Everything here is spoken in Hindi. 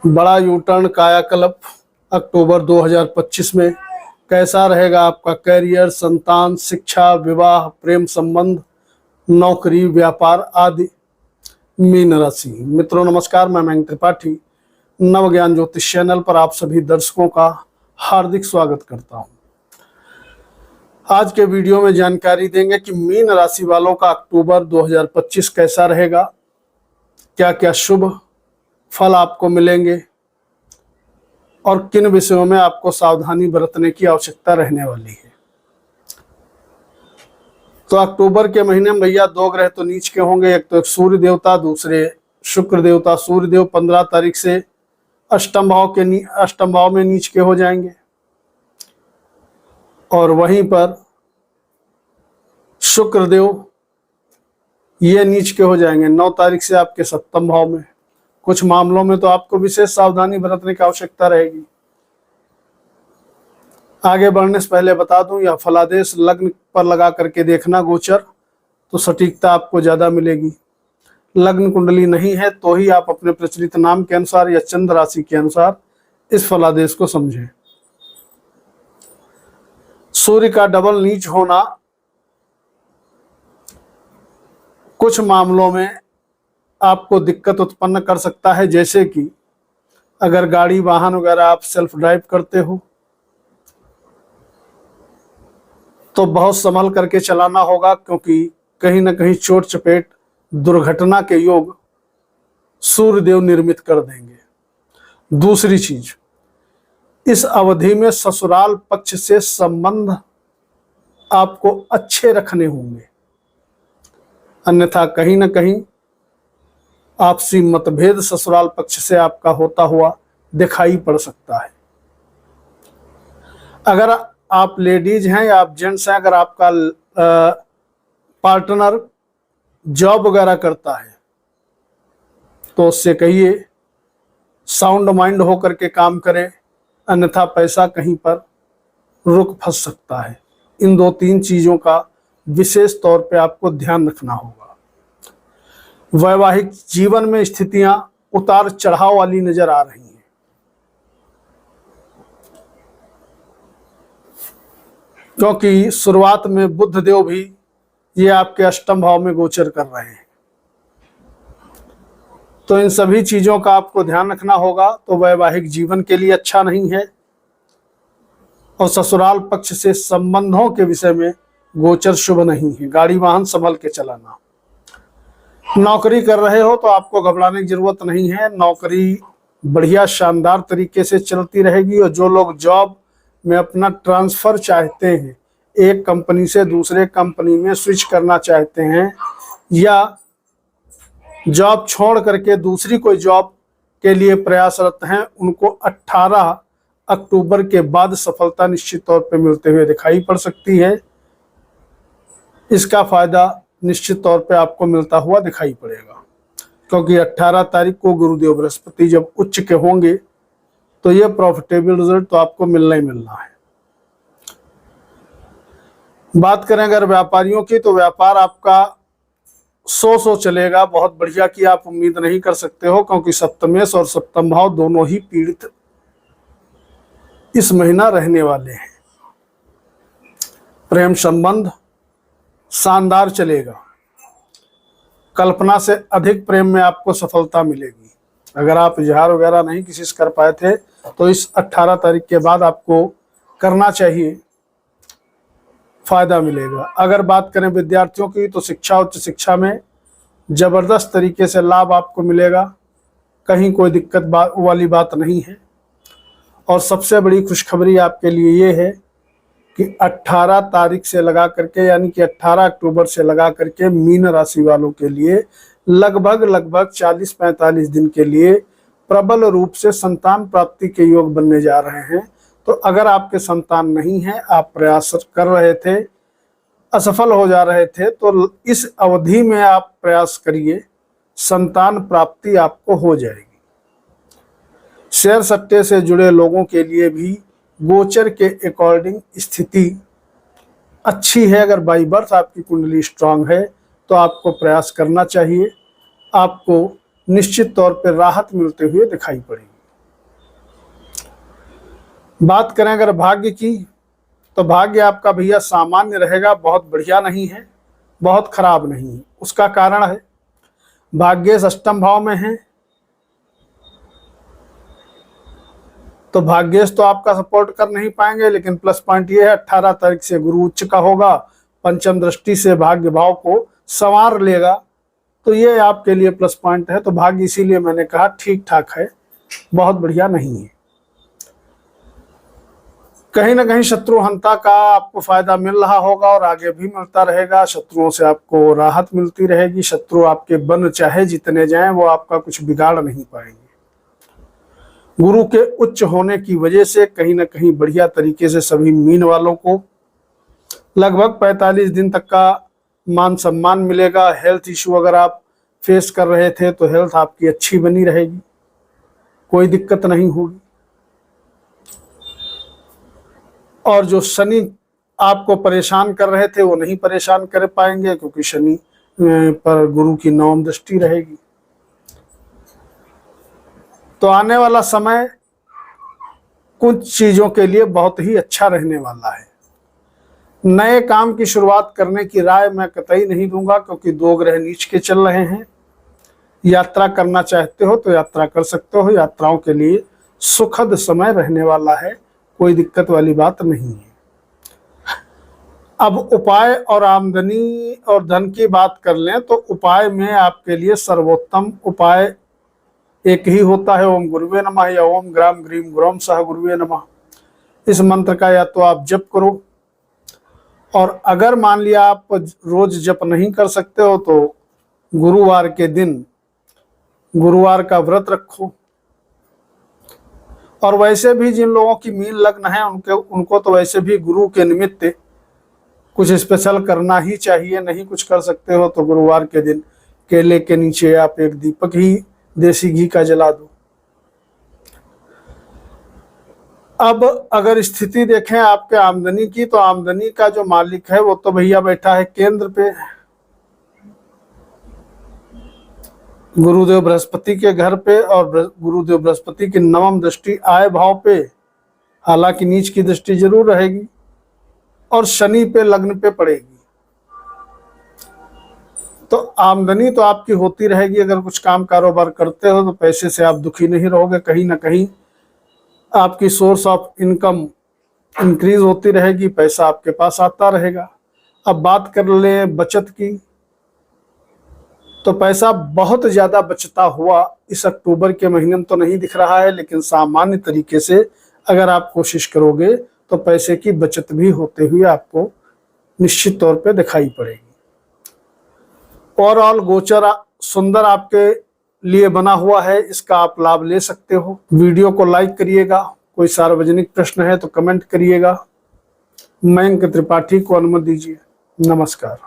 बड़ा यूटर्न कायाकल्प अक्टूबर 2025 में कैसा रहेगा आपका करियर, संतान, शिक्षा, विवाह, प्रेम संबंध, नौकरी, व्यापार आदि। मीन राशि मित्रों नमस्कार, मैं मयंक त्रिपाठी नव ज्ञान ज्योतिष चैनल पर आप सभी दर्शकों का हार्दिक स्वागत करता हूं। आज के वीडियो में जानकारी देंगे कि मीन राशि वालों का अक्टूबर 2025 कैसा रहेगा, क्या क्या शुभ फल आपको मिलेंगे और किन विषयों में आपको सावधानी बरतने की आवश्यकता रहने वाली है। तो अक्टूबर के महीने में भैया दो ग्रह तो नीच के होंगे, एक तो एक सूर्य देवता, दूसरे शुक्र देवता। सूर्य देव 15 तारीख से अष्टम भाव में नीच के हो जाएंगे और वहीं पर शुक्र देव ये नीच के हो जाएंगे 9 तारीख से आपके सप्तम भाव में। कुछ मामलों में तो आपको विशेष सावधानी बरतने की आवश्यकता रहेगी। आगे बढ़ने से पहले बता दूं, यह फलादेश लग्न पर लगा करके देखना गोचर, तो सटीकता आपको ज्यादा मिलेगी। लग्न कुंडली नहीं है तो ही आप अपने प्रचलित नाम के अनुसार या चंद्र राशि के अनुसार इस फलादेश को समझें। सूर्य का डबल नीच होना कुछ मामलों में आपको दिक्कत उत्पन्न कर सकता है, जैसे कि अगर गाड़ी वाहन वगैरह आप सेल्फ ड्राइव करते हो तो बहुत संभल करके चलाना होगा, क्योंकि कहीं ना कहीं चोट चपेट दुर्घटना के योग सूर्यदेव निर्मित कर देंगे। दूसरी चीज, इस अवधि में ससुराल पक्ष से संबंध आपको अच्छे रखने होंगे, अन्यथा कहीं ना कहीं आपसी मतभेद ससुराल पक्ष से आपका होता हुआ दिखाई पड़ सकता है। अगर आप लेडीज हैं या आप जेंट्स हैं, अगर आपका पार्टनर जॉब वगैरह करता है तो उससे कहिए साउंड माइंड होकर के काम करें, अन्यथा पैसा कहीं पर रुक फंस सकता है। इन 2-3 चीजों का विशेष तौर पे आपको ध्यान रखना होगा। वैवाहिक जीवन में स्थितियां उतार चढ़ाव वाली नजर आ रही हैं, क्योंकि शुरुआत में बुध देव भी ये आपके अष्टम भाव में गोचर कर रहे हैं। तो इन सभी चीजों का आपको ध्यान रखना होगा। तो वैवाहिक जीवन के लिए अच्छा नहीं है और ससुराल पक्ष से संबंधों के विषय में गोचर शुभ नहीं है। गाड़ी वाहन संभल के चलाना। नौकरी कर रहे हो तो आपको घबराने की जरूरत नहीं है, नौकरी बढ़िया शानदार तरीके से चलती रहेगी। और जो लोग जॉब में अपना ट्रांसफर चाहते हैं, एक कंपनी से दूसरे कंपनी में स्विच करना चाहते हैं या जॉब छोड़ करके दूसरी कोई जॉब के लिए प्रयासरत हैं, उनको 18 अक्टूबर के बाद सफलता निश्चित तौर पे मिलते हुए दिखाई पड़ सकती है। इसका फायदा निश्चित तौर पे आपको मिलता हुआ दिखाई पड़ेगा, क्योंकि 18 तारीख को गुरुदेव बृहस्पति जब उच्च के होंगे तो यह प्रॉफिटेबल रिजल्ट तो आपको मिलना ही मिलना है। बात करें अगर व्यापारियों की, तो व्यापार आपका सो चलेगा। बहुत बढ़िया की आप उम्मीद नहीं कर सकते हो, क्योंकि सप्तमेश और सप्तम भाव दोनों ही पीड़ित इस महीना रहने वाले हैं। प्रेम संबंध शानदार चलेगा, कल्पना से अधिक प्रेम में आपको सफलता मिलेगी। अगर आप इजहार वगैरह नहीं किसी से कर पाए थे तो इस 18 तारीख के बाद आपको करना चाहिए, फायदा मिलेगा। अगर बात करें विद्यार्थियों की, तो शिक्षा उच्च शिक्षा में जबरदस्त तरीके से लाभ आपको मिलेगा, कहीं कोई दिक्कत वाली बात नहीं है। और सबसे बड़ी खुशखबरी आपके लिए ये है कि 18 तारीख से लगा करके, यानी कि 18 अक्टूबर से लगा करके मीन राशि वालों के लिए लगभग 40-45 दिन के लिए प्रबल रूप से संतान प्राप्ति के योग बनने जा रहे हैं। तो अगर आपके संतान नहीं है, आप प्रयास कर रहे थे, असफल हो जा रहे थे, तो इस अवधि में आप प्रयास करिए, संतान प्राप्ति आपको हो जाएगी। शेयर सट्टे से जुड़े लोगों के लिए भी गोचर के अकॉर्डिंग स्थिति अच्छी है। अगर बाई बर्थ आपकी कुंडली स्ट्रांग है तो आपको प्रयास करना चाहिए, आपको निश्चित तौर पर राहत मिलते हुए दिखाई पड़ेगी। बात करें अगर भाग्य की, तो भाग्य आपका भैया सामान्य रहेगा, बहुत बढ़िया नहीं है, बहुत खराब नहीं है। उसका कारण है भाग्येश अष्टम भाव में है, तो भाग्येश तो आपका सपोर्ट कर नहीं पाएंगे, लेकिन प्लस पॉइंट ये है 18 तारीख से गुरु उच्च का होगा, पंचम दृष्टि से भाग्य भाव को संवार लेगा, तो ये आपके लिए प्लस पॉइंट है। तो भाग्य इसीलिए मैंने कहा ठीक ठाक है, बहुत बढ़िया नहीं है। कहीं ना कहीं शत्रु हंता का आपको फायदा मिल रहा होगा और आगे भी मिलता रहेगा। शत्रुओं से आपको राहत मिलती रहेगी। शत्रु आपके बन चाहे जितने जाएं, वो आपका कुछ बिगाड़ नहीं पाएंगे। गुरु के उच्च होने की वजह से कहीं ना कहीं बढ़िया तरीके से सभी मीन वालों को लगभग 45 दिन तक का मान सम्मान मिलेगा। हेल्थ इशू अगर आप फेस कर रहे थे तो हेल्थ आपकी अच्छी बनी रहेगी, कोई दिक्कत नहीं होगी। और जो शनि आपको परेशान कर रहे थे वो नहीं परेशान कर पाएंगे, क्योंकि शनि पर गुरु की नवम दृष्टि रहेगी। तो आने वाला समय कुछ चीजों के लिए बहुत ही अच्छा रहने वाला है। नए काम की शुरुआत करने की राय मैं कतई नहीं दूंगा, क्योंकि 2 ग्रह नीच के चल रहे हैं। यात्रा करना चाहते हो तो यात्रा कर सकते हो, यात्राओं के लिए सुखद समय रहने वाला है, कोई दिक्कत वाली बात नहीं है। अब उपाय और आमदनी और धन की बात कर लें तो उपाय में आपके लिए सर्वोत्तम उपाय एक ही होता है, ओम गुरुवे नमः या ओम ग्राम ग्रीम गुरम सह गुरुवे नमः। इस मंत्र का या तो आप जप करो, और अगर मान लिया आप रोज जप नहीं कर सकते हो तो गुरुवार के दिन गुरुवार का व्रत रखो। और वैसे भी जिन लोगों की मीन लग्न है उनको तो वैसे भी गुरु के निमित्त कुछ स्पेशल करना ही चाहिए। नहीं कुछ कर सकते हो तो गुरुवार के दिन केले के नीचे आप एक दीपक ही देसी घी का जला दो। अब अगर स्थिति देखें आपके आमदनी की, तो आमदनी का जो मालिक है वो तो भैया बैठा है केंद्र पे, गुरुदेव बृहस्पति के घर पे, और गुरुदेव बृहस्पति की नवम दृष्टि आय भाव पे, हालांकि नीच की दृष्टि जरूर रहेगी, और शनि पे लग्न पे पड़ेगी। तो आमदनी तो आपकी होती रहेगी। अगर कुछ काम कारोबार करते हो तो पैसे से आप दुखी नहीं रहोगे, कहीं ना कहीं आपकी सोर्स ऑफ इनकम इंक्रीज होती रहेगी, पैसा आपके पास आता रहेगा। अब बात कर ले बचत की, तो पैसा बहुत ज्यादा बचता हुआ इस अक्टूबर के महीने में तो नहीं दिख रहा है, लेकिन सामान्य तरीके से अगर आप कोशिश करोगे तो पैसे की बचत भी होते हुए आपको निश्चित तौर पे दिखाई पड़ेगी। ओवरऑल गोचर सुंदर आपके लिए बना हुआ है, इसका आप लाभ ले सकते हो। वीडियो को लाइक करिएगा, कोई सार्वजनिक प्रश्न है तो कमेंट करिएगा। मयंक त्रिपाठी को अनुमति दीजिए। नमस्कार।